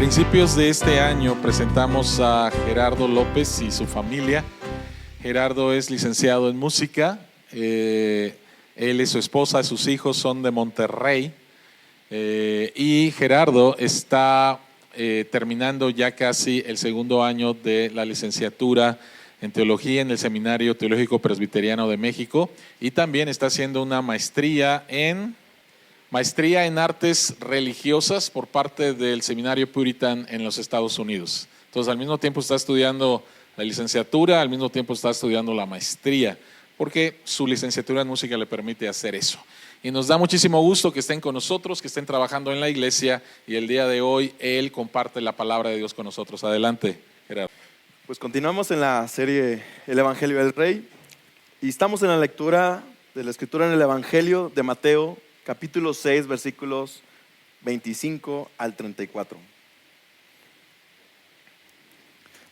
principios de este año presentamos a Gerardo López y su familia. Gerardo es licenciado en música, él y su esposa, sus hijos son de Monterrey, y Gerardo está terminando ya casi el segundo año de la licenciatura en teología en el Seminario Teológico Presbiteriano de México, y también está haciendo una maestría en artes religiosas por parte del Seminario Puritan en los Estados Unidos. Entonces, al mismo tiempo está estudiando la licenciatura, al mismo tiempo está estudiando la maestría, porque su licenciatura en música le permite hacer eso. Y nos da muchísimo gusto que estén con nosotros, que estén trabajando en la iglesia, y el día de hoy él comparte la palabra de Dios con nosotros. Adelante, Gerardo. Pues continuamos en la serie El Evangelio del Rey, y estamos en la lectura de la Escritura en el Evangelio de Mateo, capítulo 6, versículos 25 al 34.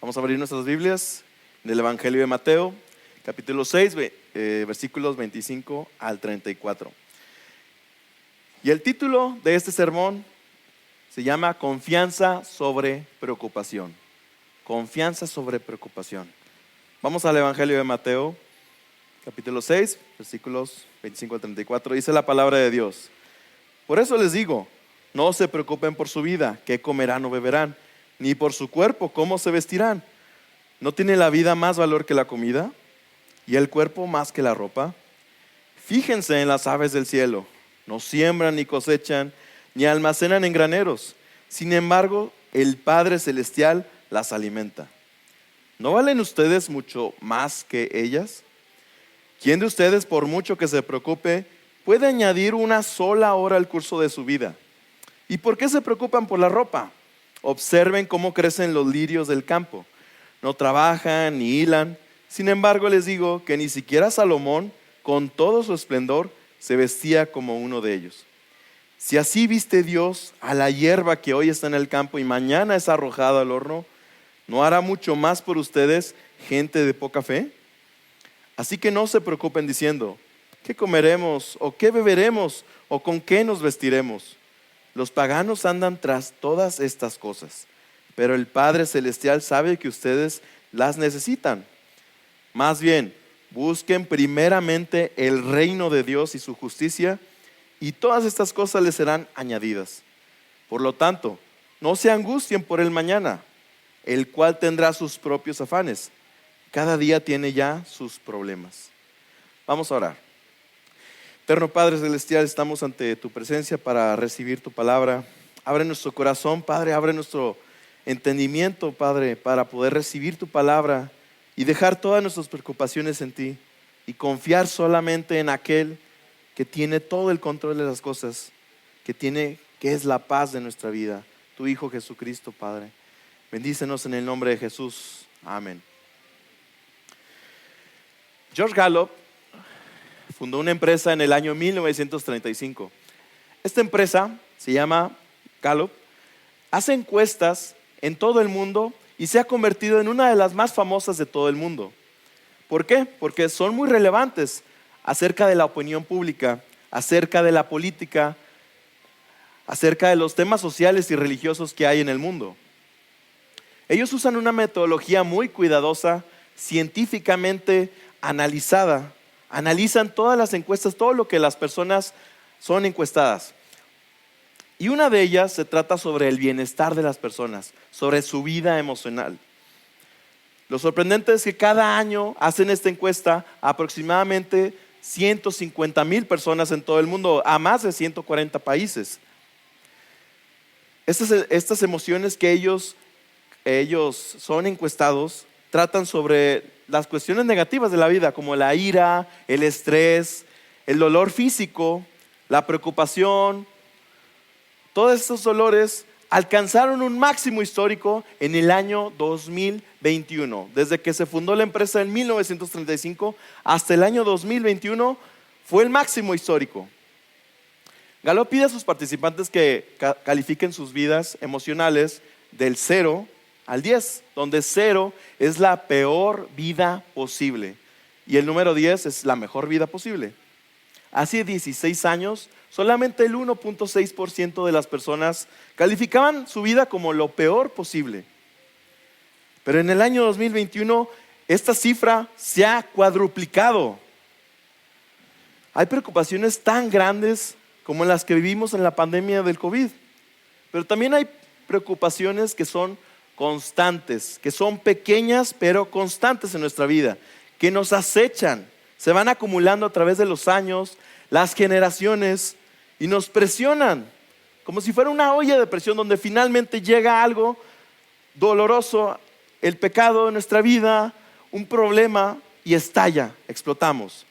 Vamos a abrir nuestras Biblias en el Evangelio de Mateo, capítulo 6, versículos 25 al 34. Y el título de este sermón se llama Confianza sobre preocupación. Confianza sobre preocupación. Vamos al Evangelio de Mateo, capítulo 6, versículos 25 al 34. Dice la palabra de Dios: Por eso les digo, no se preocupen por su vida, qué comerán o beberán, ni por su cuerpo, cómo se vestirán. ¿No tiene la vida más valor que la comida? ¿Y el cuerpo más que la ropa? Fíjense en las aves del cielo, no siembran ni cosechan, ni almacenan en graneros. Sin embargo, el Padre Celestial las alimenta. ¿No valen ustedes mucho más que ellas? ¿Quién de ustedes, por mucho que se preocupe, puede añadir una sola hora al curso de su vida? ¿Y por qué se preocupan por la ropa? Observen cómo crecen los lirios del campo. No trabajan ni hilan. Sin embargo, les digo que ni siquiera Salomón, con todo su esplendor, se vestía como uno de ellos. Si así viste Dios a la hierba que hoy está en el campo y mañana es arrojada al horno, ¿no hará mucho más por ustedes, gente de poca fe? Así que no se preocupen diciendo, ¿qué comeremos? ¿O qué beberemos? ¿O con qué nos vestiremos? Los paganos andan tras todas estas cosas, pero el Padre Celestial sabe que ustedes las necesitan. Más bien, busquen primeramente el reino de Dios y su justicia, y todas estas cosas les serán añadidas. Por lo tanto, no se angustien por el mañana, el cual tendrá sus propios afanes. Cada día tiene ya sus problemas. Vamos a orar. Eterno Padre Celestial, estamos ante tu presencia para recibir tu palabra. Abre nuestro corazón, Padre, abre nuestro entendimiento, Padre, para poder recibir tu palabra y dejar todas nuestras preocupaciones en ti y confiar solamente en aquel que tiene todo el control de las cosas, que es la paz de nuestra vida, tu Hijo Jesucristo, Padre. Bendícenos en el nombre de Jesús. Amén. George Gallup fundó una empresa en el año 1935. Esta empresa se llama Gallup, hace encuestas en todo el mundo y se ha convertido en una de las más famosas de todo el mundo. ¿Por qué? Porque son muy relevantes acerca de la opinión pública, acerca de la política, acerca de los temas sociales y religiosos que hay en el mundo. Ellos usan una metodología muy cuidadosa, científicamente analizada. Analizan todas las encuestas, todo lo que las personas son encuestadas. Y una de ellas se trata sobre el bienestar de las personas, sobre su vida emocional. Lo sorprendente es que cada año hacen esta encuesta a aproximadamente 150,000 personas en todo el mundo, a más de 140 países. Estas emociones que ellos son encuestados tratan sobre las cuestiones negativas de la vida, como la ira, el estrés, el dolor físico, la preocupación. Todos estos dolores alcanzaron un máximo histórico en el año 2021. Desde que se fundó la empresa en 1935 hasta el año 2021 fue el máximo histórico. Gallup pide a sus participantes que califiquen sus vidas emocionales del 0 al 10, donde 0 es la peor vida posible y el número 10 es la mejor vida posible. hace 16 años, solamente el 1.6% de las personas calificaban su vida como lo peor posible. Pero en el año 2021, esta cifra se ha cuadruplicado. Hay preocupaciones tan grandes como las que vivimos en la pandemia del COVID. Pero también hay preocupaciones que son constantes, que son pequeñas pero constantes en nuestra vida, que nos acechan, se van acumulando a través de los años, las generaciones, y nos presionan, como si fuera una olla de presión donde finalmente llega algo doloroso, el pecado en nuestra vida, un problema, y estalla, explotamos.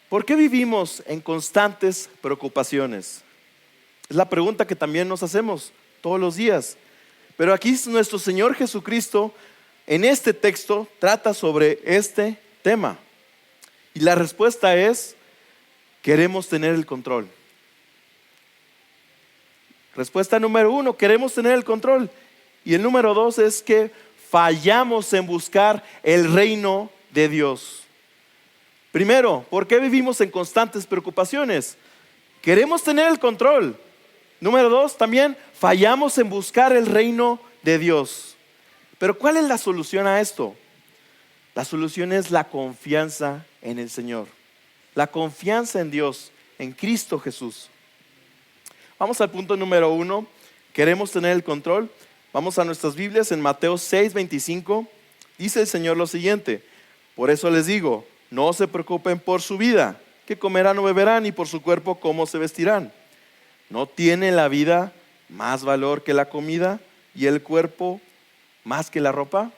¿Por qué vivimos en constantes preocupaciones? Es la pregunta que también nos hacemos todos los días. Pero aquí nuestro Señor Jesucristo, en este texto, trata sobre este tema. Y la respuesta es: queremos tener el control. Respuesta número 1, queremos tener el control. Y el número 2 es que fallamos en buscar el reino de Dios. Primero, ¿por qué vivimos en constantes preocupaciones? Queremos tener el control. Número 2, también fallamos en buscar el reino de Dios. Pero ¿cuál es la solución a esto? La solución es la confianza en el Señor. La confianza en Dios, en Cristo Jesús. Vamos al punto número 1. Queremos tener el control. Vamos a nuestras Biblias en Mateo 6:25. Dice el Señor lo siguiente: por eso les digo, no se preocupen por su vida, qué comerán o beberán, y por su cuerpo, cómo se vestirán. ¿No tiene la vida más valor que la comida y el cuerpo más que la ropa?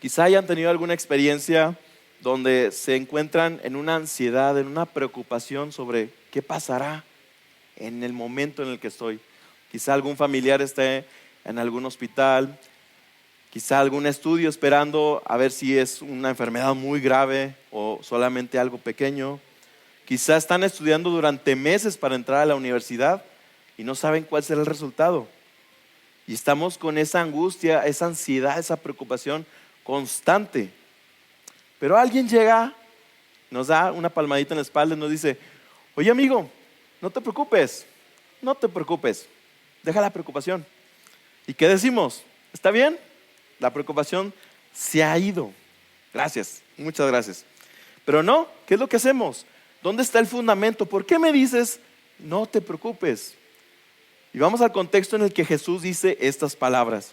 Quizá hayan tenido alguna experiencia donde se encuentran en una ansiedad, en una preocupación sobre qué pasará en el momento en el que estoy. Quizá algún familiar esté en algún hospital, quizá algún estudio esperando a ver si es una enfermedad muy grave o solamente algo pequeño. Quizá están estudiando durante meses para entrar a la universidad y no saben cuál será el resultado. Y estamos con esa angustia, esa ansiedad, esa preocupación constante. Pero alguien llega, nos da una palmadita en la espalda y nos dice: oye amigo, no te preocupes, deja la preocupación. ¿Y qué decimos? ¿Está bien? La preocupación se ha ido. Gracias, muchas gracias. Pero no, ¿qué es lo que hacemos? ¿Dónde está el fundamento? ¿Por qué me dices no te preocupes? Y vamos al contexto en el que Jesús dice estas palabras.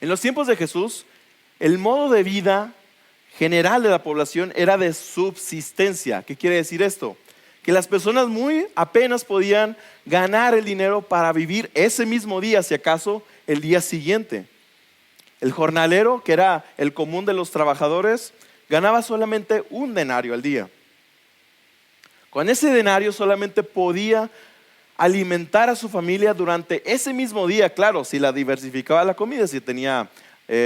En los tiempos de Jesús, el modo de vida general de la población era de subsistencia. ¿Qué quiere decir esto? Que las personas muy apenas podían ganar el dinero para vivir ese mismo día, si acaso el día siguiente. El jornalero, que era el común de los trabajadores, ganaba solamente un denario al día. Con ese denario solamente podía alimentar a su familia durante ese mismo día. Claro, si la diversificaba la comida, si tenía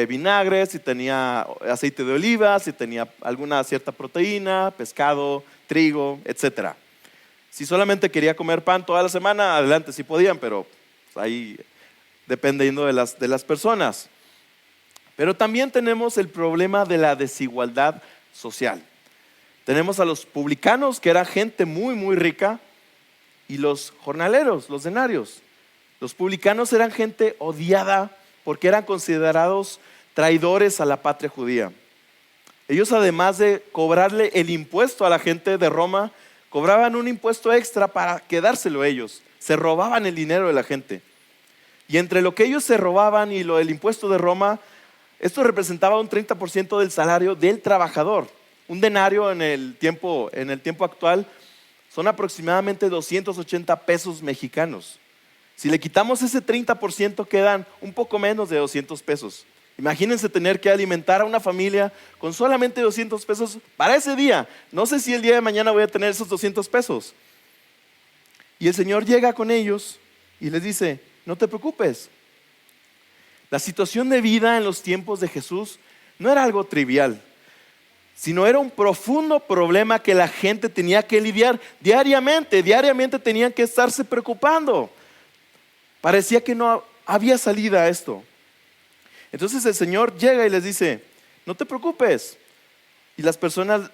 vinagre, si tenía aceite de oliva, si tenía alguna cierta proteína, pescado, trigo, etc. Si solamente quería comer pan toda la semana, adelante, sí podían, pero ahí dependiendo de las personas. Pero también tenemos el problema de la desigualdad social. Tenemos a los publicanos, que era gente muy, muy rica, y los jornaleros, los denarios. Los publicanos eran gente odiada porque eran considerados traidores a la patria judía. Ellos, además de cobrarle el impuesto a la gente de Roma, cobraban un impuesto extra para quedárselo ellos. Se robaban el dinero de la gente. Y entre lo que ellos se robaban y lo del impuesto de Roma, esto representaba un 30% del salario del trabajador. Un denario en el tiempo actual son aproximadamente 280 pesos mexicanos. Si le quitamos ese 30%, quedan un poco menos de 200 pesos. Imagínense tener que alimentar a una familia con solamente 200 pesos para ese día. No sé si el día de mañana voy a tener esos 200 pesos. Y el Señor llega con ellos y les dice: no te preocupes. La situación de vida en los tiempos de Jesús no era algo trivial, sino era un profundo problema que la gente tenía que lidiar diariamente. Diariamente tenían que estarse preocupando. Parecía que no había salida a esto. Entonces el Señor llega y les dice: no te preocupes. Y las personas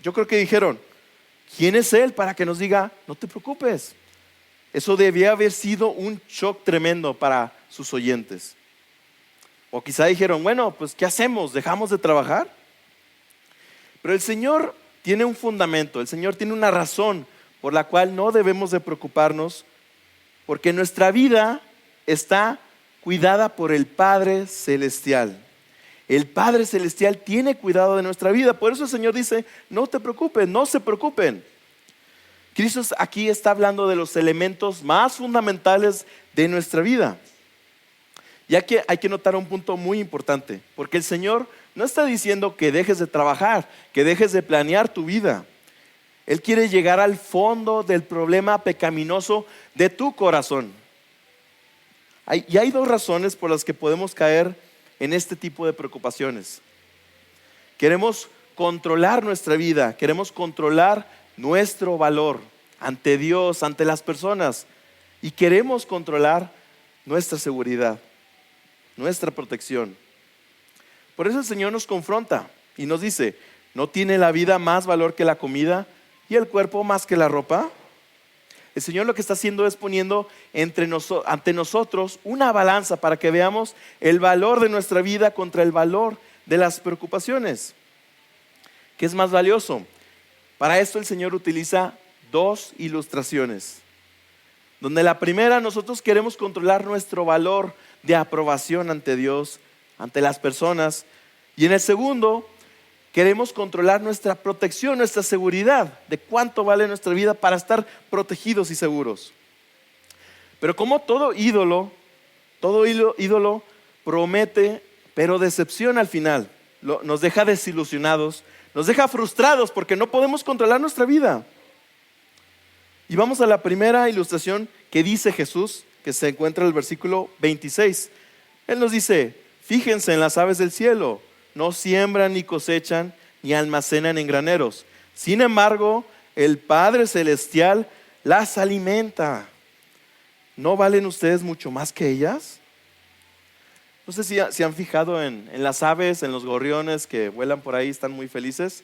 yo creo que dijeron, ¿quién es Él para que nos diga, no te preocupes? Eso debía haber sido un shock tremendo para sus oyentes. O quizá dijeron, bueno, pues ¿qué hacemos? ¿Dejamos de trabajar? Pero el Señor tiene un fundamento, el Señor tiene una razón por la cual no debemos de preocuparnos, porque nuestra vida está cuidada por el Padre Celestial. El Padre Celestial tiene cuidado de nuestra vida. Por eso el Señor dice, no te preocupes, no se preocupen. Cristo aquí está hablando de los elementos más fundamentales de nuestra vida. Ya que hay que notar un punto muy importante, porque el Señor no está diciendo que dejes de trabajar, que dejes de planear tu vida. Él quiere llegar al fondo del problema pecaminoso de tu corazón. Y hay dos razones por las que podemos caer en este tipo de preocupaciones. Queremos controlar nuestra vida, queremos controlar nuestro valor ante Dios, ante las personas, y queremos controlar nuestra seguridad, nuestra protección. Por eso el Señor nos confronta y nos dice, ¿no tiene la vida más valor que la comida y el cuerpo más que la ropa? El Señor lo que está haciendo es poniendo ante nosotros una balanza para que veamos el valor de nuestra vida contra el valor de las preocupaciones. ¿Qué es más valioso? Para esto el Señor utiliza dos ilustraciones. Donde la primera, nosotros queremos controlar nuestro valor de aprobación ante Dios, ante las personas. Y en el segundo, queremos controlar nuestra protección, nuestra seguridad, de cuánto vale nuestra vida para estar protegidos y seguros. Pero como todo ídolo promete, pero decepciona al final. Nos deja desilusionados, nos deja frustrados porque no podemos controlar nuestra vida. Y vamos a la primera ilustración que dice Jesús, que se encuentra en el versículo 26. Él nos dice, fíjense en las aves del cielo, no siembran ni cosechan ni almacenan en graneros. Sin embargo, el Padre Celestial las alimenta. ¿No valen ustedes mucho más que ellas? No sé si se han fijado en las aves, en los gorriones que vuelan por ahí, están muy felices.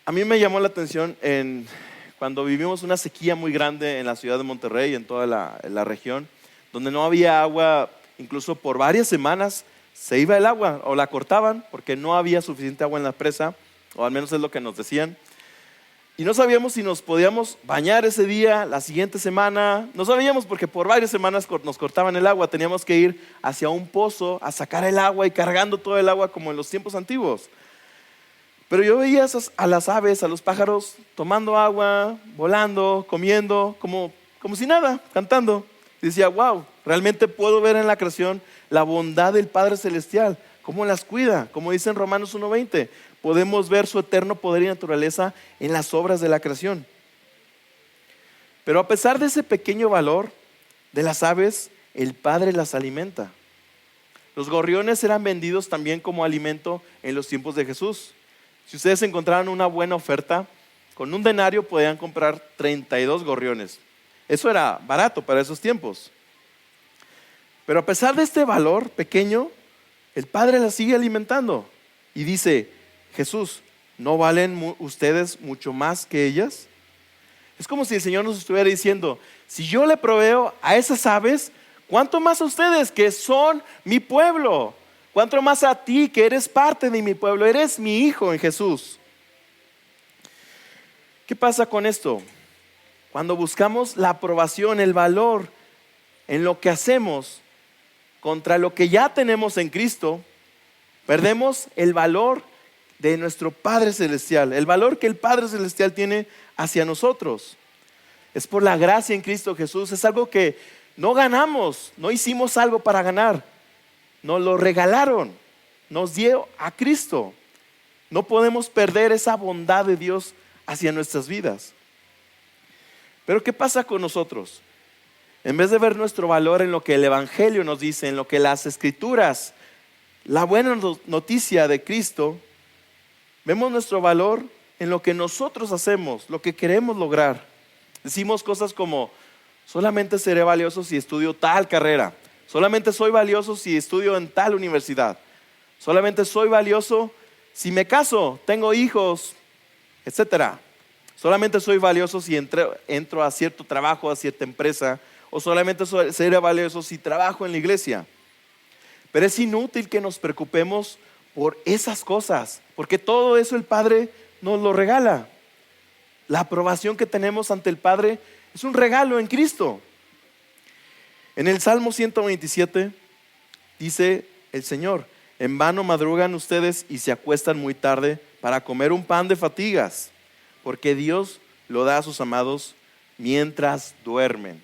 A mí me llamó la atención cuando vivimos una sequía muy grande en la ciudad de Monterrey, en toda la región, donde no había agua, incluso por varias semanas se iba el agua o la cortaban porque no había suficiente agua en la presa, o al menos es lo que nos decían. Y no sabíamos si nos podíamos bañar ese día, la siguiente semana. No sabíamos porque por varias semanas nos cortaban el agua. Teníamos que ir hacia un pozo a sacar el agua y cargando todo el agua como en los tiempos antiguos. Pero yo veía a las aves, a los pájaros tomando agua, volando, comiendo, como si nada, cantando. Y decía, wow, realmente puedo ver en la creación la bondad del Padre Celestial, cómo las cuida. Como dice en Romanos 1:20, podemos ver su eterno poder y naturaleza en las obras de la creación. Pero a pesar de ese pequeño valor de las aves, el Padre las alimenta. Los gorriones eran vendidos también como alimento en los tiempos de Jesús. Si ustedes encontraran una buena oferta, con un denario podían comprar 32 gorriones. Eso era barato para esos tiempos. Pero a pesar de este valor pequeño, el Padre las sigue alimentando. Y dice, Jesús, ¿no valen ustedes mucho más que ellas? Es como si el Señor nos estuviera diciendo, si yo le proveo a esas aves, ¿cuánto más a ustedes que son mi pueblo? ¿Cuánto más a ti que eres parte de mi pueblo? Eres mi hijo en Jesús. ¿Qué pasa con esto? Cuando buscamos la aprobación, el valor en lo que hacemos contra lo que ya tenemos en Cristo, perdemos el valor de nuestro Padre Celestial, el valor que el Padre Celestial tiene hacia nosotros. Es por la gracia en Cristo Jesús, es algo que no ganamos, no hicimos algo para ganar, nos lo regalaron, nos dio a Cristo. No podemos perder esa bondad de Dios hacia nuestras vidas. Pero ¿qué pasa con nosotros? En vez de ver nuestro valor en lo que el Evangelio nos dice, en lo que las Escrituras, la buena noticia de Cristo, vemos nuestro valor en lo que nosotros hacemos, lo que queremos lograr. Decimos cosas como, solamente seré valioso si estudio tal carrera, solamente soy valioso si estudio en tal universidad, solamente soy valioso si me caso, tengo hijos, etcétera. Solamente soy valioso si entro a cierto trabajo, a cierta empresa, o solamente seré valioso si trabajo en la iglesia. Pero es inútil que nos preocupemos por esas cosas, porque todo eso el Padre nos lo regala. La aprobación que tenemos ante el Padre es un regalo en Cristo. En el Salmo 127 dice el Señor: en vano madrugan ustedes y se acuestan muy tarde para comer un pan de fatigas, porque Dios lo da a sus amados mientras duermen.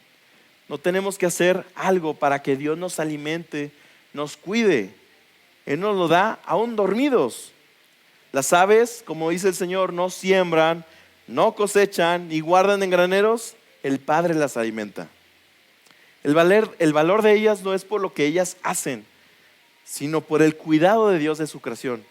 No tenemos que hacer algo para que Dios nos alimente, nos cuide. Él nos lo da aún dormidos. Las aves, como dice el Señor, no siembran, no cosechan ni guardan en graneros. El Padre las alimenta. El valor de ellas no es por lo que ellas hacen, sino por el cuidado de Dios de su creación.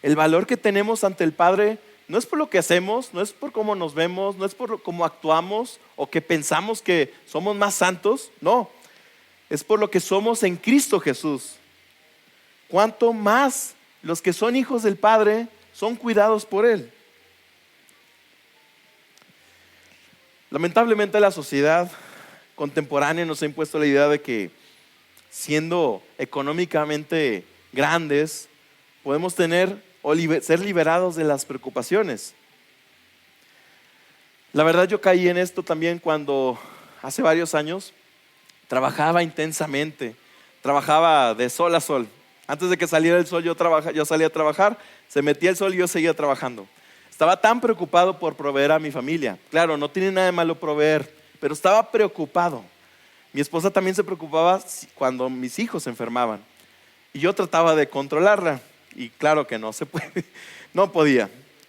El valor que tenemos ante el Padre no es por lo que hacemos, no es por cómo nos vemos, no es por cómo actuamos o que pensamos que somos más santos. No, es por lo que somos en Cristo Jesús. Cuanto más los que son hijos del Padre son cuidados por Él. Lamentablemente la sociedad contemporánea nos ha impuesto la idea de que siendo económicamente grandes podemos tener o ser liberados de las preocupaciones. La verdad, yo caí en esto también cuando hace varios años trabajaba intensamente, trabajaba de sol a sol. Antes de que saliera el sol yo salía a trabajar, se metía el sol y yo seguía trabajando. Estaba tan preocupado por proveer a mi familia. Claro, no tiene nada de malo proveer, pero estaba preocupado. Mi esposa también se preocupaba cuando mis hijos se enfermaban. Y yo trataba de controlarla. Y claro que no se puede, no podía.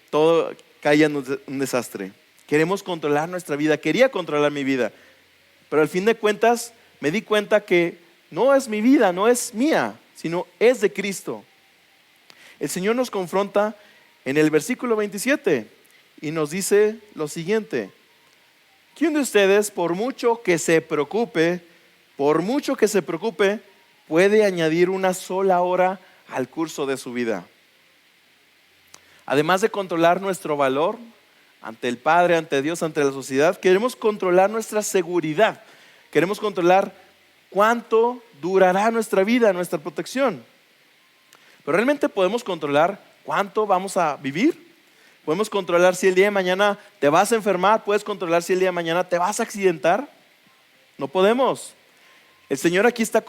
Todo caía en un desastre. Queremos controlar nuestra vida. Quería controlar mi vida. Pero al fin de cuentas me di cuenta que no es mi vida, no es mía, sino es de Cristo. El Señor nos confronta en el versículo 27 y nos dice lo siguiente: ¿quién de ustedes, por mucho que se preocupe, puede añadir una sola hora al curso de su vida? Además de controlar nuestro valor ante el Padre, ante Dios, ante la sociedad, queremos controlar nuestra seguridad. Queremos controlar cuánto durará nuestra vida, nuestra protección. Pero realmente podemos controlar cuánto vamos a vivir. Podemos controlar si el día de mañana te vas a enfermar. Puedes controlar si el día de mañana te vas a accidentar. No podemos. El Señor aquí está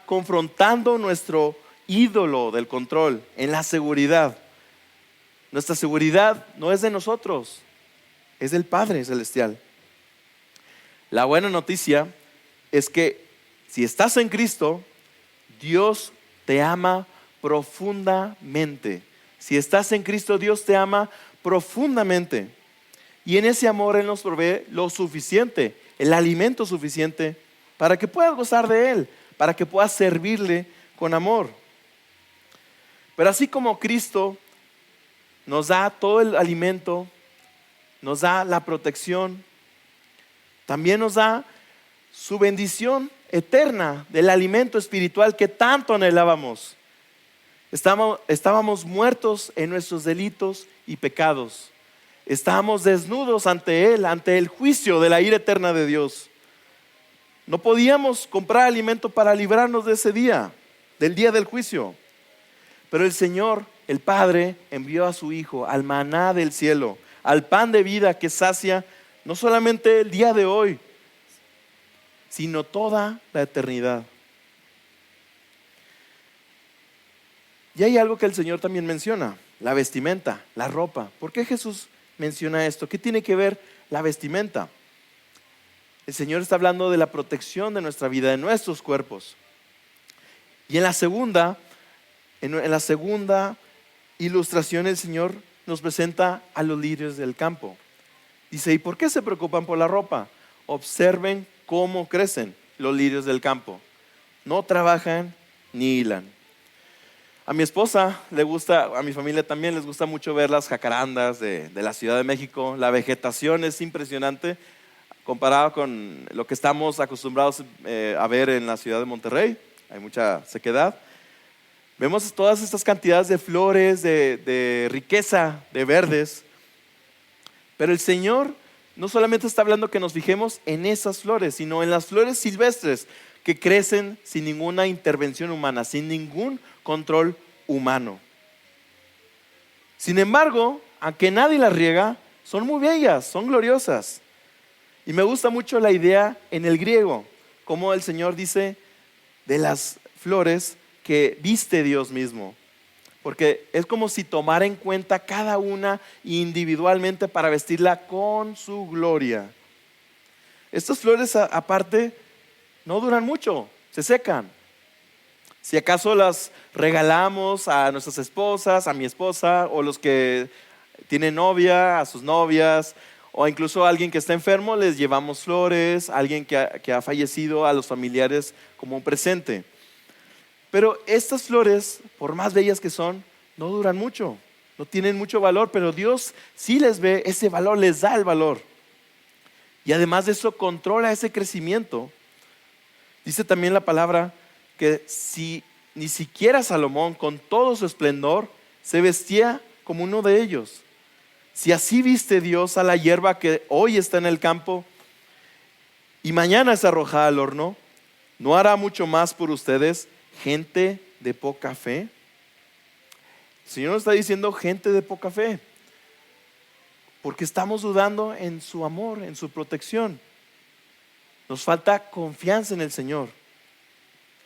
confrontando nuestro ídolo del control en la seguridad. Nuestra seguridad no es de nosotros, es del Padre Celestial. La buena noticia es que si estás en Cristo, Dios te ama profundamente. Si estás en Cristo, Dios te ama profundamente. Y en ese amor Él nos provee lo suficiente, el alimento suficiente para que puedas gozar de Él, para que puedas servirle con amor. Pero así como Cristo nos da todo el alimento, nos da la protección, también nos da su bendición eterna del alimento espiritual que tanto anhelábamos. Estábamos muertos en nuestros delitos y pecados. Estábamos desnudos ante Él, ante el juicio de la ira eterna de Dios. No podíamos comprar alimento para librarnos de ese día, del día del juicio. Pero el Señor, el Padre, envió a su Hijo, al maná del cielo, al pan de vida que sacia no solamente el día de hoy, sino toda la eternidad. Y hay algo que el Señor también menciona: la vestimenta, la ropa. ¿Por qué Jesús menciona esto? ¿Qué tiene que ver la vestimenta? El Señor está hablando de la protección de nuestra vida, de nuestros cuerpos. Y en la segunda ilustración, el Señor nos presenta a los lirios del campo. Dice: ¿y por qué se preocupan por la ropa? Observen cómo crecen los lirios del campo. No trabajan ni hilan. A mi esposa le gusta, a mi familia también les gusta mucho ver las jacarandas de la Ciudad de México. La vegetación es impresionante comparado con lo que estamos acostumbrados a ver en la ciudad de Monterrey. Hay mucha sequedad. Vemos todas estas cantidades de flores, de riqueza, de verdes. Pero el Señor no solamente está hablando que nos fijemos en esas flores, sino en las flores silvestres que crecen sin ninguna intervención humana, sin ningún control humano. Sin embargo, aunque nadie las riega, son muy bellas, son gloriosas. Y me gusta mucho la idea en el griego, como el Señor dice de las flores que viste Dios mismo. Porque es como si tomara en cuenta cada una individualmente para vestirla con su gloria. Estas flores aparte no duran mucho, se secan. Si acaso las regalamos a nuestras esposas, a mi esposa, o los que tienen novia, a sus novias, o incluso a alguien que está enfermo, les llevamos flores, a alguien que ha fallecido, a los familiares como un presente. Pero estas flores, por más bellas que son, no duran mucho, no tienen mucho valor, pero Dios sí les ve ese valor, les da el valor. Y además de eso, controla ese crecimiento. Dice también la palabra que si ni siquiera Salomón, con todo su esplendor, se vestía como uno de ellos. Si así viste Dios a la hierba que hoy está en el campo y mañana es arrojada al horno, ¿no hará mucho más por ustedes, gente de poca fe? El Señor nos está diciendo gente de poca fe, porque estamos dudando en su amor, en su protección. Nos falta confianza en el Señor.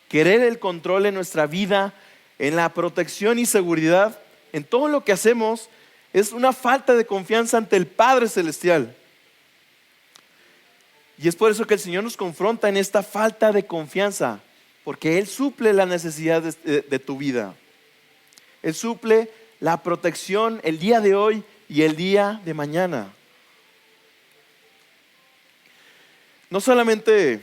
Querer el control en nuestra vida, en la protección y seguridad, en todo lo que hacemos, es una falta de confianza ante el Padre Celestial. Y es por eso que el Señor nos confronta en esta falta de confianza, porque Él suple la necesidad de tu vida. Él suple la protección el día de hoy y el día de mañana. No solamente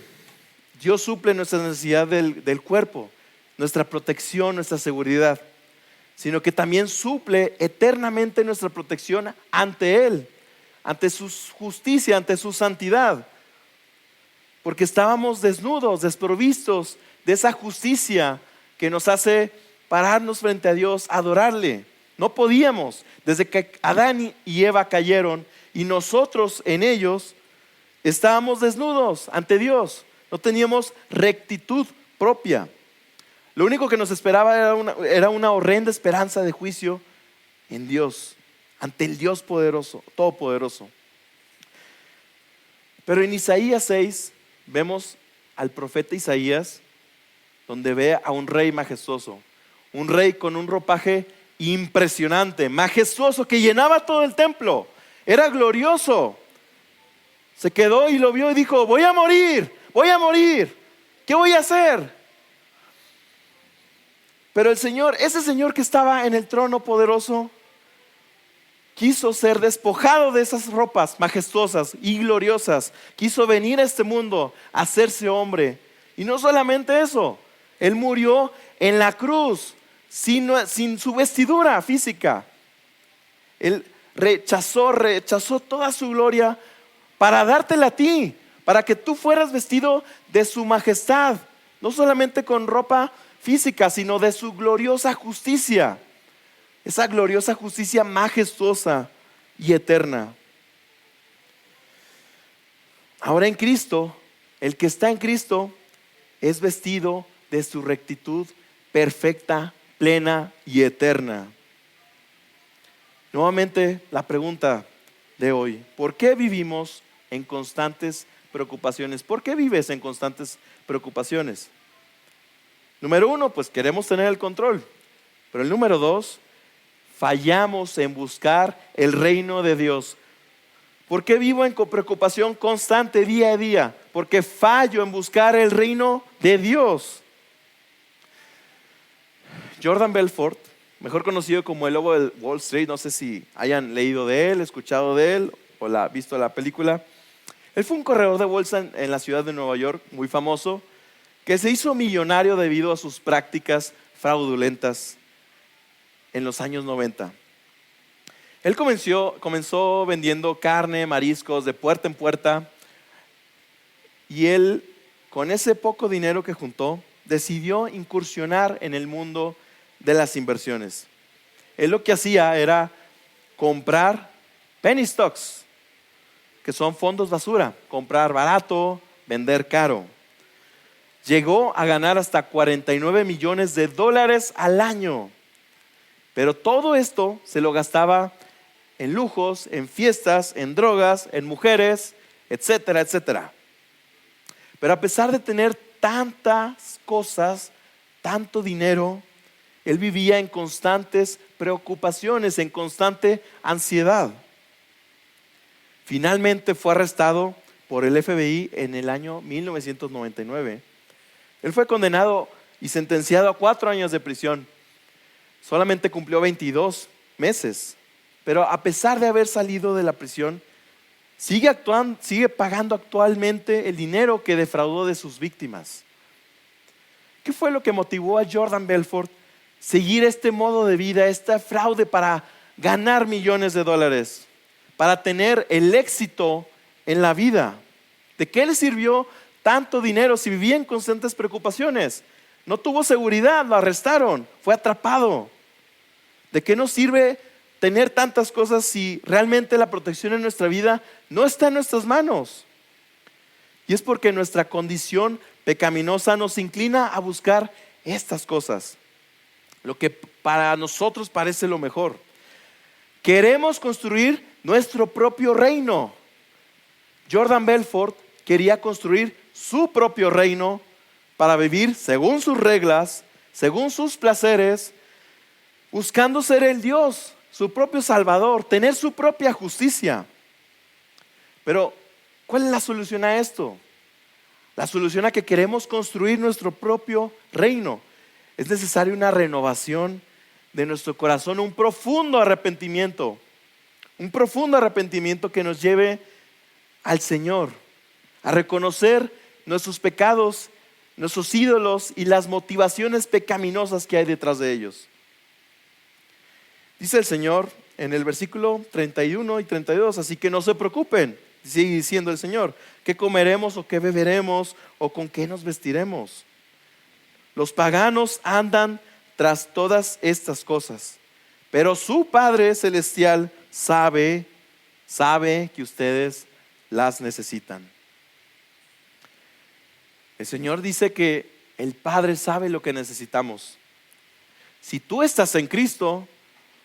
Dios suple nuestra necesidad del cuerpo, nuestra protección, nuestra seguridad, sino que también suple eternamente nuestra protección ante Él, ante su justicia, ante su santidad. Porque estábamos desnudos, desprovistos de esa justicia que nos hace pararnos frente a Dios, adorarle. No podíamos, desde que Adán y Eva cayeron y nosotros en ellos estábamos desnudos ante Dios. No teníamos rectitud propia. Lo único que nos esperaba era una horrenda esperanza de juicio en Dios, ante el Dios poderoso, todopoderoso. Pero en Isaías 6 vemos al profeta Isaías, donde ve a un rey majestuoso, un rey con un ropaje impresionante, majestuoso, que llenaba todo el templo, era glorioso. Se quedó y lo vio y dijo: voy a morir, ¿qué voy a hacer? Pero el Señor, ese Señor que estaba en el trono poderoso, quiso ser despojado de esas ropas majestuosas y gloriosas. Quiso venir a este mundo a hacerse hombre. Y no solamente eso, Él murió en la cruz sin su vestidura física. Él rechazó toda su gloria para dártela a ti, para que tú fueras vestido de su majestad, no solamente con ropa física, sino de su gloriosa justicia, esa gloriosa justicia majestuosa y eterna. Ahora en Cristo, el que está en Cristo es vestido de su rectitud perfecta, plena y eterna. Nuevamente la pregunta de hoy: ¿por qué vivimos en constantes preocupaciones? ¿Por qué vives en constantes preocupaciones? Número 1, pues queremos tener el control. Pero el número 2, fallamos en buscar el reino de Dios. ¿Por qué vivo en preocupación constante día a día? Porque fallo en buscar el reino de Dios. Jordan Belfort, mejor conocido como el Lobo de Wall Street, no sé si hayan leído de él, escuchado de él o visto la película. Él fue un corredor de bolsa en la ciudad de Nueva York, muy famoso, que se hizo millonario debido a sus prácticas fraudulentas en los años 90. Él comenzó vendiendo carne, mariscos de puerta en puerta, y él, con ese poco dinero que juntó, decidió incursionar en el mundo de las inversiones. Él lo que hacía era comprar penny stocks, que son fondos basura, comprar barato, vender caro. Llegó a ganar hasta 49 millones de dólares al año, pero todo esto se lo gastaba en lujos, en fiestas, en drogas, en mujeres, etcétera, etcétera. Pero a pesar de tener tantas cosas, tanto dinero, él vivía en constantes preocupaciones, en constante ansiedad. Finalmente fue arrestado por el FBI en el año 1999. Él fue condenado y sentenciado a 4 años de prisión. Solamente cumplió 22 meses. Pero a pesar de haber salido de la prisión, sigue pagando actualmente el dinero que defraudó de sus víctimas. ¿Qué fue lo que motivó a Jordan Belfort seguir este modo de vida, este fraude para ganar millones de dólares, para tener el éxito en la vida? ¿De qué le sirvió tanto dinero si vivía en constantes preocupaciones? No tuvo seguridad, lo arrestaron, fue atrapado. ¿De qué nos sirve tener tantas cosas si realmente la protección en nuestra vida no está en nuestras manos? Y es porque nuestra condición pecaminosa nos inclina a buscar estas cosas, lo que para nosotros parece lo mejor. Queremos construir nuestro propio reino. Jordan Belfort quería construir su propio reino para vivir según sus reglas, según sus placeres, buscando ser el Dios, su propio Salvador, tener su propia justicia. Pero, ¿cuál es la solución a esto? La solución a que queremos construir nuestro propio reino. Es necesaria una renovación de nuestro corazón, un profundo arrepentimiento que nos lleve al Señor, a reconocer nuestros pecados, nuestros ídolos y las motivaciones pecaminosas que hay detrás de ellos. Dice el Señor en el versículo 31 y 32, así que no se preocupen, sigue diciendo el Señor, ¿qué comeremos o qué beberemos o con qué nos vestiremos? Los paganos andan tras todas estas cosas, pero su Padre Celestial sabe que ustedes las necesitan. El Señor dice que el Padre sabe lo que necesitamos. Si tú estás en Cristo,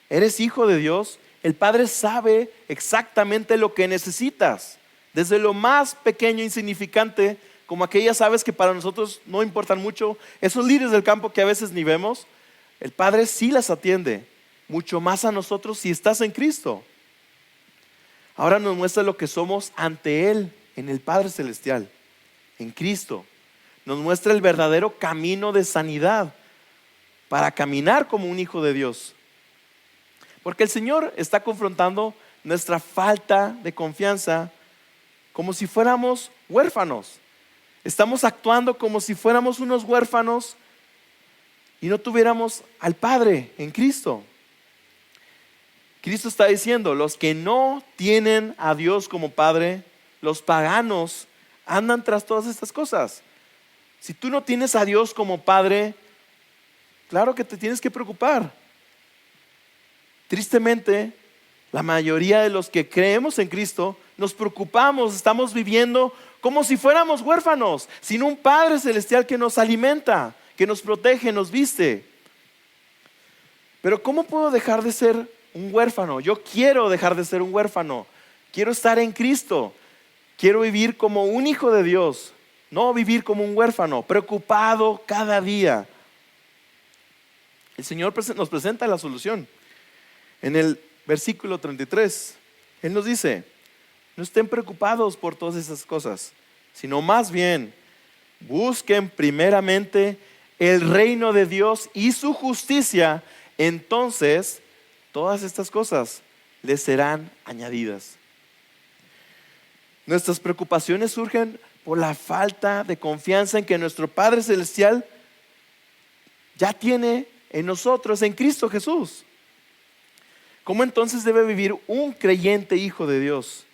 eres hijo de Dios, el Padre sabe exactamente lo que necesitas, desde lo más pequeño e insignificante, como aquellas aves que para nosotros no importan mucho, esos lirios del campo que a veces ni vemos, el Padre sí las atiende, mucho más a nosotros si estás en Cristo. Ahora nos muestra lo que somos ante Él, en el Padre Celestial, en Cristo. Nos muestra el verdadero camino de sanidad para caminar como un hijo de Dios. Porque el Señor está confrontando nuestra falta de confianza como si fuéramos huérfanos. Estamos actuando como si fuéramos unos huérfanos y no tuviéramos al Padre en Cristo. Cristo está diciendo, los que no tienen a Dios como Padre, los paganos, andan tras todas estas cosas. Si tú no tienes a Dios como Padre, claro que te tienes que preocupar. Tristemente, la mayoría de los que creemos en Cristo nos preocupamos, estamos viviendo como si fuéramos huérfanos, sin un Padre Celestial que nos alimenta, que nos protege, nos viste. Pero ¿cómo puedo dejar de ser un huérfano? Yo quiero dejar de ser un huérfano, quiero estar en Cristo, quiero vivir como un hijo de Dios, no vivir como un huérfano, preocupado cada día. El Señor nos presenta la solución. En el versículo 33, Él nos dice, no estén preocupados por todas esas cosas, sino más bien busquen primeramente el reino de Dios y su justicia, entonces todas estas cosas les serán añadidas. Nuestras preocupaciones surgen por la falta de confianza en que nuestro Padre Celestial ya tiene en nosotros, en Cristo Jesús. ¿Cómo entonces debe vivir un creyente hijo de Dios?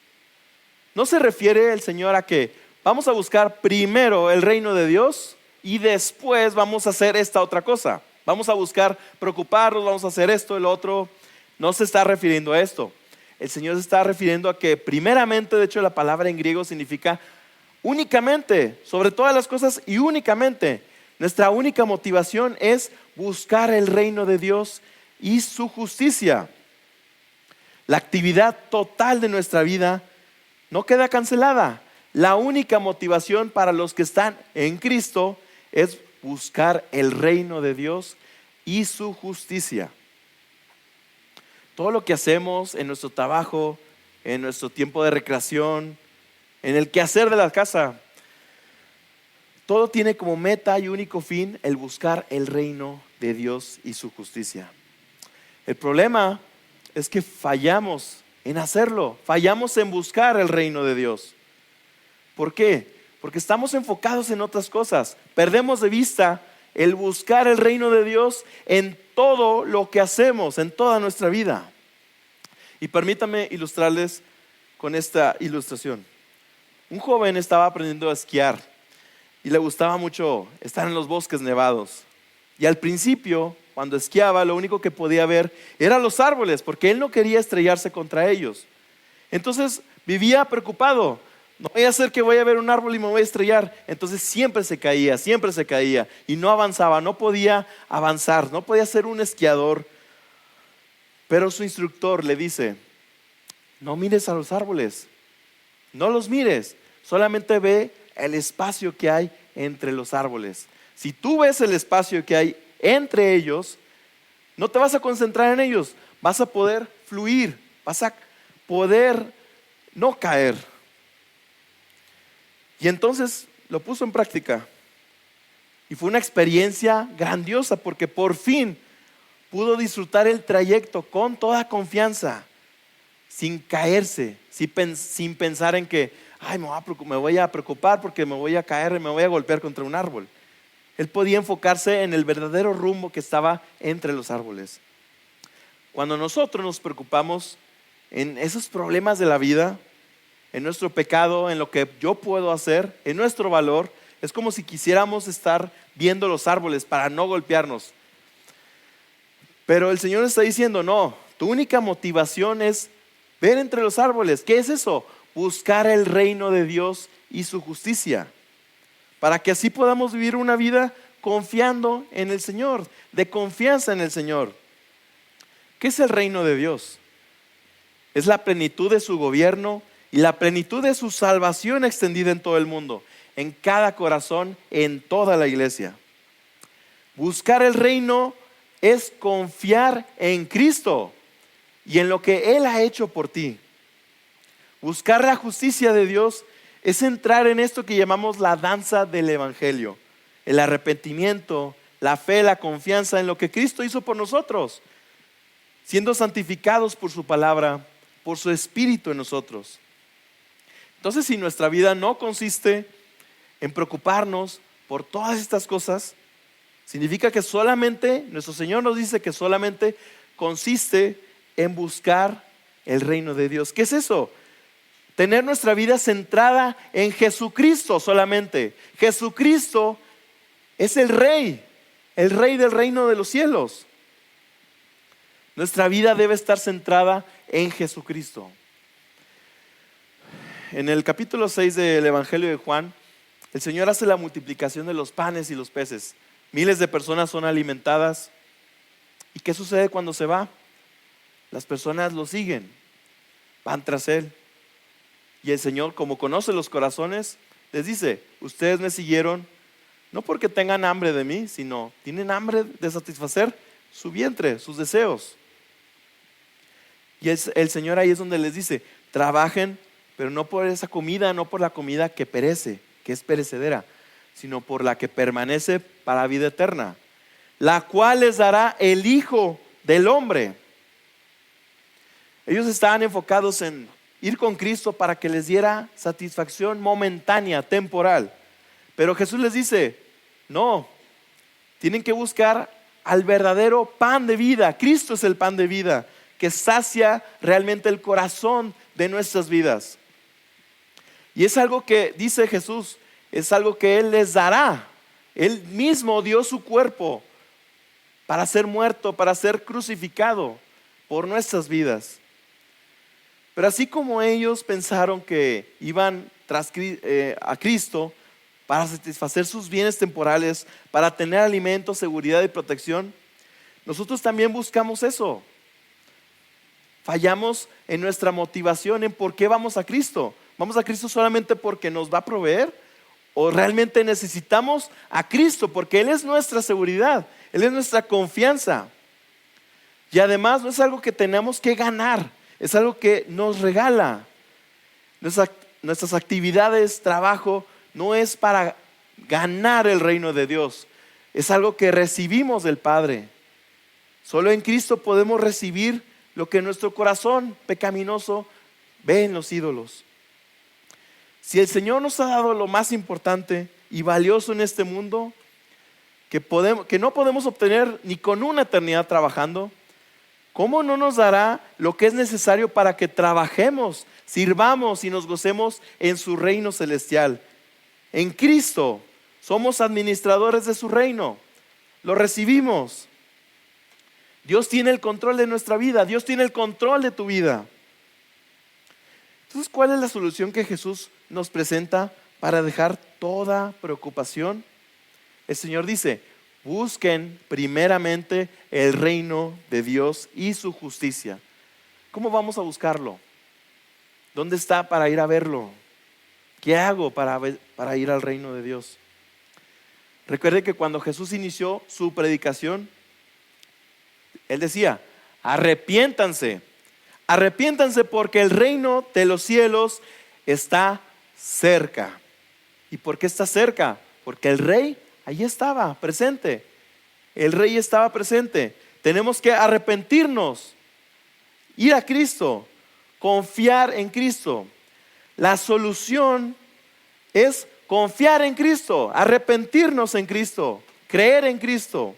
No se refiere el Señor a que vamos a buscar primero el reino de Dios y después vamos a hacer esta otra cosa. Vamos a buscar preocuparnos, vamos a hacer esto, el otro. No se está refiriendo a esto. El Señor se está refiriendo a que primeramente, de hecho la palabra en griego significa únicamente, sobre todas las cosas y únicamente. Nuestra única motivación es buscar el reino de Dios y su justicia. La actividad total de nuestra vida no queda cancelada. La única motivación para los que están en Cristo es buscar el reino de Dios y su justicia. Todo lo que hacemos en nuestro trabajo, en nuestro tiempo de recreación, en el quehacer de la casa, todo tiene como meta y único fin el buscar el reino de Dios y su justicia. El problema es que fallamos en hacerlo, fallamos en buscar el reino de Dios. ¿Por qué? Porque estamos enfocados en otras cosas. Perdemos de vista el buscar el reino de Dios en todo lo que hacemos, en toda nuestra vida. Y permítanme ilustrarles con esta ilustración. Un joven estaba aprendiendo a esquiar y le gustaba mucho estar en los bosques nevados. Y al principio, cuando esquiaba, lo único que podía ver eran los árboles, porque él no quería estrellarse contra ellos. Entonces vivía preocupado. No voy a hacer que voy a ver un árbol y me voy a estrellar. Entonces siempre se caía y no avanzaba, no podía avanzar, no podía ser un esquiador. Pero su instructor le dice: no mires a los árboles, no los mires, solamente ve el espacio que hay entre los árboles. Si tú ves el espacio que hay entre ellos, no te vas a concentrar en ellos, vas a poder fluir, vas a poder no caer. Y entonces lo puso en práctica. Y fue una experiencia grandiosa porque por fin pudo disfrutar el trayecto con toda confianza, sin caerse, sin pensar en que me voy a preocupar porque me voy a caer y me voy a golpear contra un árbol. Él podía enfocarse en el verdadero rumbo que estaba entre los árboles. Cuando nosotros nos preocupamos en esos problemas de la vida, en nuestro pecado, en lo que yo puedo hacer, en nuestro valor, es como si quisiéramos estar viendo los árboles para no golpearnos. Pero el Señor está diciendo: no, tu única motivación es ver entre los árboles. ¿Qué es eso? Buscar el reino de Dios y su justicia, para que así podamos vivir una vida confiando en el Señor, de confianza en el Señor. ¿Qué es el reino de Dios? Es la plenitud de su gobierno y la plenitud de su salvación extendida en todo el mundo, en cada corazón, en toda la iglesia. Buscar el reino es confiar en Cristo y en lo que Él ha hecho por ti. Buscar la justicia de Dios es entrar en esto que llamamos la danza del evangelio, el arrepentimiento, la fe, la confianza en lo que Cristo hizo por nosotros, siendo santificados por su palabra, por su espíritu en nosotros. Entonces, si nuestra vida no consiste en preocuparnos por todas estas cosas, significa que solamente, nuestro Señor nos dice que solamente consiste en buscar el reino de Dios. ¿Qué es eso? Tener nuestra vida centrada en Jesucristo solamente. Jesucristo es el Rey del reino de los cielos. Nuestra vida debe estar centrada en Jesucristo. En el capítulo 6 del Evangelio de Juan, el Señor hace la multiplicación de los panes y los peces. Miles de personas son alimentadas. ¿Y qué sucede cuando se va? Las personas lo siguen, van tras Él. Y el Señor, como conoce los corazones, les dice: ustedes me siguieron no porque tengan hambre de mí, sino tienen hambre de satisfacer su vientre, sus deseos. Y el Señor ahí es donde les dice: trabajen, pero no por esa comida, no por la comida que perece, que es perecedera, sino por la que permanece para vida eterna, la cual les dará el Hijo del Hombre. Ellos estaban enfocados en ir con Cristo para que les diera satisfacción momentánea, temporal. Pero Jesús les dice: no, tienen que buscar al verdadero pan de vida. Cristo es el pan de vida que sacia realmente el corazón de nuestras vidas. Y es algo que dice Jesús, es algo que Él les dará. Él mismo dio su cuerpo para ser muerto, para ser crucificado por nuestras vidas. Pero así como ellos pensaron que iban a Cristo para satisfacer sus bienes temporales, para tener alimento, seguridad y protección, nosotros también buscamos eso. Fallamos en nuestra motivación en por qué vamos a Cristo. ¿Vamos a Cristo solamente porque nos va a proveer? ¿O realmente necesitamos a Cristo porque Él es nuestra seguridad? Él es nuestra confianza. Y además no es algo que tenemos que ganar, es algo que nos regala. Nuestras actividades, trabajo, no es para ganar el reino de Dios. Es algo que recibimos del Padre. Solo en Cristo podemos recibir lo que nuestro corazón pecaminoso ve en los ídolos. Si el Señor nos ha dado lo más importante y valioso en este mundo, que no podemos obtener ni con una eternidad trabajando, ¿cómo no nos dará lo que es necesario para que trabajemos, sirvamos y nos gocemos en su reino celestial? En Cristo somos administradores de su reino, lo recibimos. Dios tiene el control de nuestra vida, Dios tiene el control de tu vida. Entonces, ¿cuál es la solución que Jesús nos presenta para dejar toda preocupación? El Señor dice: busquen primeramente el reino de Dios y su justicia. ¿Cómo vamos a buscarlo? ¿Dónde está para ir a verlo? ¿Qué hago para ir al reino de Dios? Recuerde que cuando Jesús inició su predicación, Él decía: arrepiéntanse porque el reino de los cielos está cerca. ¿Y por qué está cerca? Porque el rey allí estaba presente. El rey estaba presente. Tenemos que arrepentirnos, ir a Cristo, confiar en Cristo. La solución es confiar en Cristo, arrepentirnos en Cristo, creer en Cristo.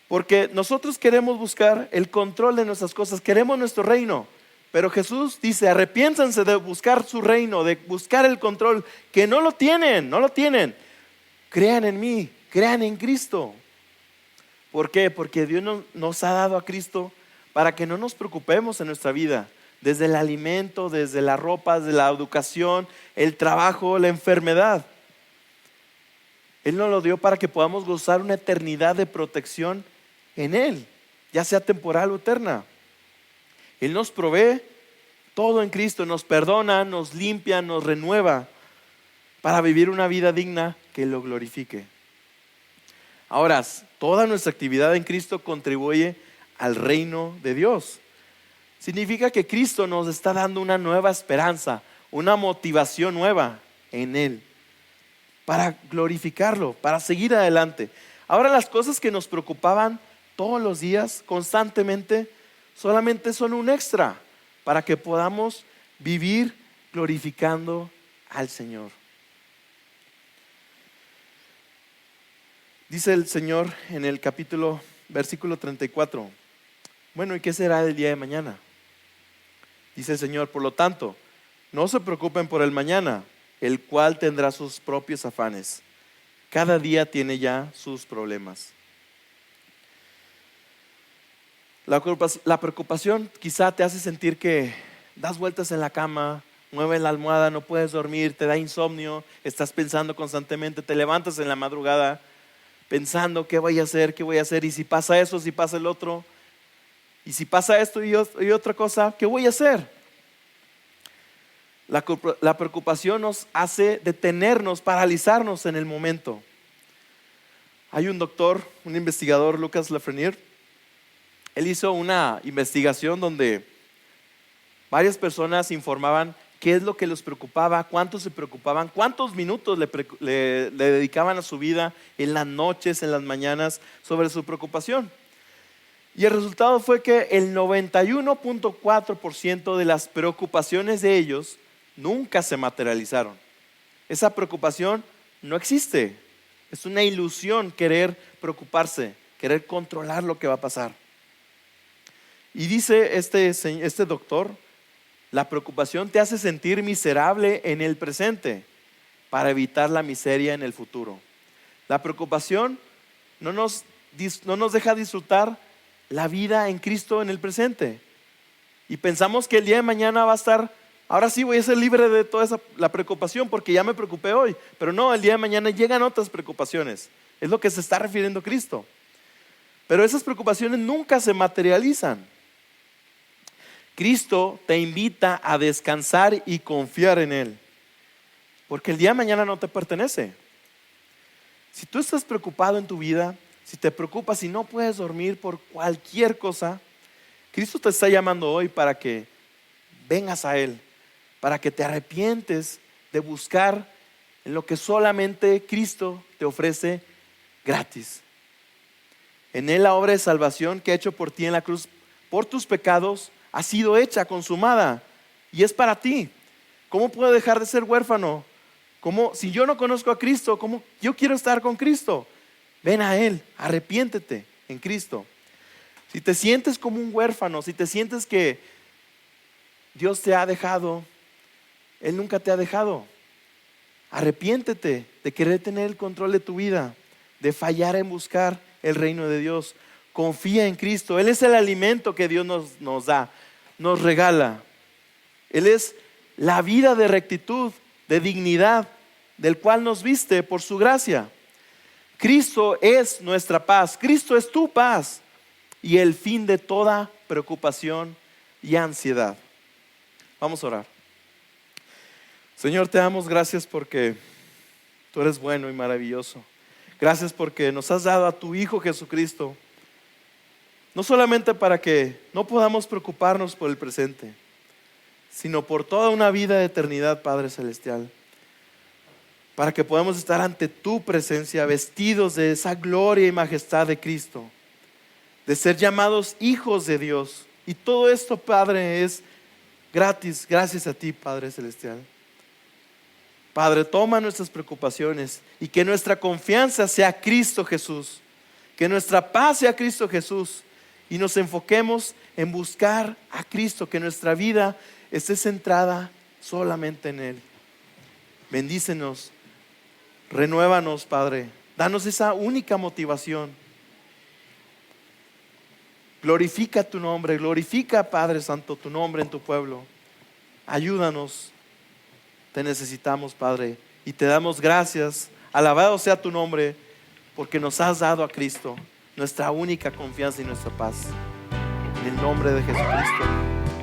Porque nosotros queremos buscar el control de nuestras cosas, queremos nuestro reino. Pero Jesús dice: arrepiéntanse de buscar su reino, de buscar el control, que no lo tienen. Crean en mí, crean en Cristo. ¿Por qué? Porque Dios nos ha dado a Cristo para que no nos preocupemos en nuestra vida. Desde el alimento, desde la ropa, desde la educación, el trabajo, la enfermedad. Él nos lo dio para que podamos gozar una eternidad de protección en Él, ya sea temporal o eterna. Él nos provee todo en Cristo, nos perdona, nos limpia, nos renueva para vivir una vida digna que lo glorifique. Ahora, toda nuestra actividad en Cristo contribuye al reino de Dios. Significa que Cristo nos está dando una nueva esperanza, una motivación nueva en Él, para glorificarlo, para seguir adelante. Ahora, las cosas que nos preocupaban todos los días, constantemente, solamente son un extra para que podamos vivir glorificando al Señor. Dice el Señor en el versículo 34: bueno, ¿y qué será del día de mañana? Dice el Señor: por lo tanto, no se preocupen por el mañana, el cual tendrá sus propios afanes. Cada día tiene ya sus problemas. La preocupación quizá te hace sentir que das vueltas en la cama, mueves la almohada, no puedes dormir, te da insomnio, estás pensando constantemente, te levantas en la madrugada pensando qué voy a hacer, y si pasa eso, si pasa el otro, y si pasa esto y otra cosa, ¿qué voy a hacer? La preocupación nos hace detenernos, paralizarnos en el momento. Hay un doctor, un investigador, Lucas Lafreniere. Él hizo una investigación donde varias personas informaban qué es lo que los preocupaba, cuánto se preocupaban, cuántos minutos le dedicaban a su vida en las noches, en las mañanas, sobre su preocupación. Y el resultado fue que el 91.4% de las preocupaciones de ellos nunca se materializaron. Esa preocupación no existe. Es una ilusión querer preocuparse, querer controlar lo que va a pasar. Y dice este doctor: la preocupación te hace sentir miserable en el presente para evitar la miseria en el futuro. La preocupación no nos no nos deja disfrutar la vida en Cristo en el presente. Y pensamos que el día de mañana va a estar, ahora sí voy a ser libre de toda la preocupación porque ya me preocupé hoy. Pero no, el día de mañana llegan otras preocupaciones. Es lo que se está refiriendo Cristo. Pero esas preocupaciones nunca se materializan. Cristo te invita a descansar y confiar en Él. Porque el día de mañana no te pertenece. Si tú estás preocupado en tu vida, si te preocupas y no puedes dormir por cualquier cosa, Cristo te está llamando hoy para que vengas a Él, para que te arrepientes de buscar en lo que solamente Cristo te ofrece gratis. En Él la obra de salvación que ha hecho por ti en la cruz, por tus pecados, ha sido hecha, consumada, y es para ti. ¿Cómo puedo dejar de ser huérfano? Si yo no conozco a Cristo, ¿cómo yo quiero estar con Cristo? Ven a Él, arrepiéntete en Cristo. Si te sientes como un huérfano, si te sientes que Dios te ha dejado, Él nunca te ha dejado. Arrepiéntete de querer tener el control de tu vida, de fallar en buscar el reino de Dios. Confía en Cristo. Él es el alimento que Dios nos da, nos regala. Él es la vida de rectitud, de dignidad, del cual nos viste por su gracia. Cristo es nuestra paz. Cristo es tu paz y el fin de toda preocupación y ansiedad. Vamos a orar. Señor, te damos gracias porque tú eres bueno y maravilloso. Gracias porque nos has dado a tu Hijo Jesucristo, no solamente para que no podamos preocuparnos por el presente, sino por toda una vida de eternidad, Padre Celestial, para que podamos estar ante tu presencia vestidos de esa gloria y majestad de Cristo, de ser llamados hijos de Dios. Y todo esto, Padre, es gratis, gracias a ti, Padre Celestial. Padre, toma nuestras preocupaciones y que nuestra confianza sea Cristo Jesús, que nuestra paz sea Cristo Jesús y nos enfoquemos en buscar a Cristo, que nuestra vida esté centrada solamente en Él. Bendícenos, renuévanos, Padre, danos esa única motivación. Glorifica tu nombre, glorifica, Padre Santo, tu nombre en tu pueblo. Ayúdanos. Te necesitamos, Padre, y te damos gracias. Alabado sea tu nombre, porque nos has dado a Cristo, nuestra única confianza y nuestra paz. En el nombre de Jesucristo.